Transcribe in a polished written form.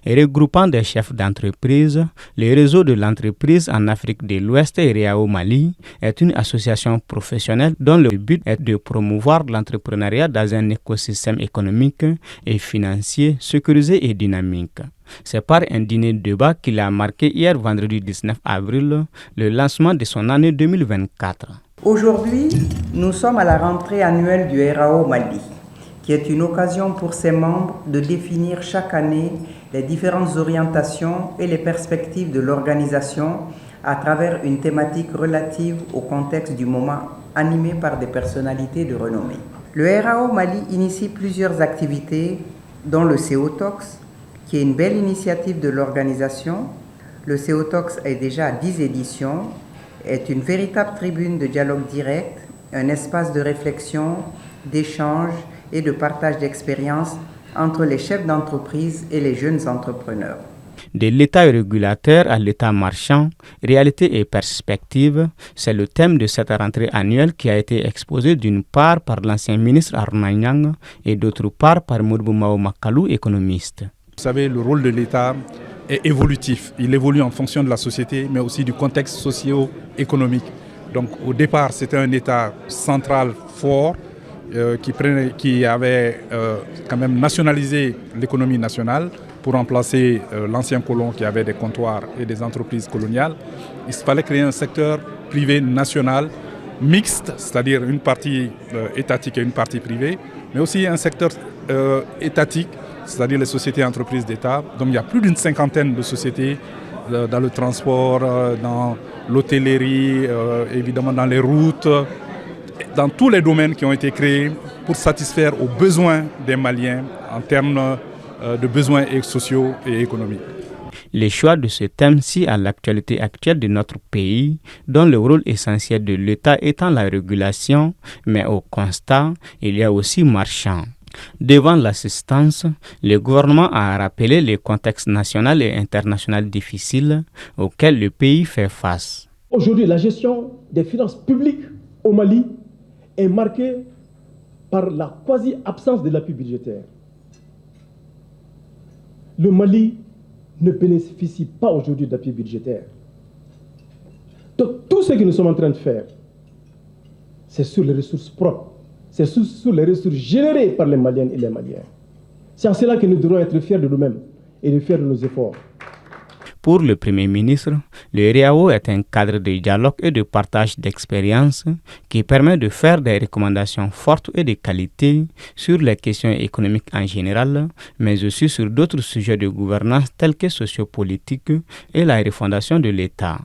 Regroupant des chefs d'entreprise, le réseau de l'entreprise en Afrique de l'Ouest et REAO Mali est une association professionnelle dont le but est de promouvoir l'entrepreneuriat dans un écosystème économique et financier sécurisé et dynamique. C'est par un dîner-débat qu'il a marqué hier vendredi 19 avril le lancement de son année 2024. Aujourd'hui, nous sommes à la rentrée annuelle du RAO Mali, qui est une occasion pour ses membres de définir chaque année les différentes orientations et les perspectives de l'organisation à travers une thématique relative au contexte du moment animée par des personnalités de renommée. Le RAO Mali initie plusieurs activités, dont le CO-Talks, qui est une belle initiative de l'organisation. Le CO-Talks est déjà à 10 éditions, est une véritable tribune de dialogue direct, un espace de réflexion, d'échange et de partage d'expériences entre les chefs d'entreprise et les jeunes entrepreneurs. De l'État régulateur à l'État marchand, réalité et perspective, c'est le thème de cette rentrée annuelle qui a été exposé d'une part par l'ancien ministre Arona Niang et d'autre part par Modibo Mao Makalou, économiste. Vous savez, le rôle de l'État est évolutif. Il évolue en fonction de la société, mais aussi du contexte socio-économique. Donc au départ, c'était un État central fort qui avait quand même nationalisé l'économie nationale pour remplacer l'ancien colon qui avait des comptoirs et des entreprises coloniales. Il fallait créer un secteur privé national mixte, c'est-à-dire une partie étatique et une partie privée, mais aussi un secteur étatique, c'est-à-dire les sociétés et entreprises d'État. Donc il y a plus d'une cinquantaine de sociétés dans le transport, dans l'hôtellerie, évidemment dans les routes, dans tous les domaines qui ont été créés pour satisfaire aux besoins des Maliens en termes de besoins sociaux et économiques. Les choix de ce thème-ci à l'actualité actuelle de notre pays, dont le rôle essentiel de l'État étant la régulation, mais au constat, il y a aussi marchand. Devant l'assistance, le gouvernement a rappelé le contexte national et international difficile auquel le pays fait face. Aujourd'hui, la gestion des finances publiques au Mali est marquée par la quasi-absence de l'appui budgétaire. Le Mali ne bénéficie pas aujourd'hui d'appui budgétaire. Donc tout ce que nous sommes en train de faire, c'est sur les ressources propres. C'est sur les ressources générées par les Maliennes et les Maliens. C'est en cela que nous devons être fiers de nous-mêmes et de faire de nos efforts. Pour le Premier ministre, le REAO est un cadre de dialogue et de partage d'expériences qui permet de faire des recommandations fortes et de qualité sur les questions économiques en général, mais aussi sur d'autres sujets de gouvernance tels que sociopolitiques et la refondation de l'État.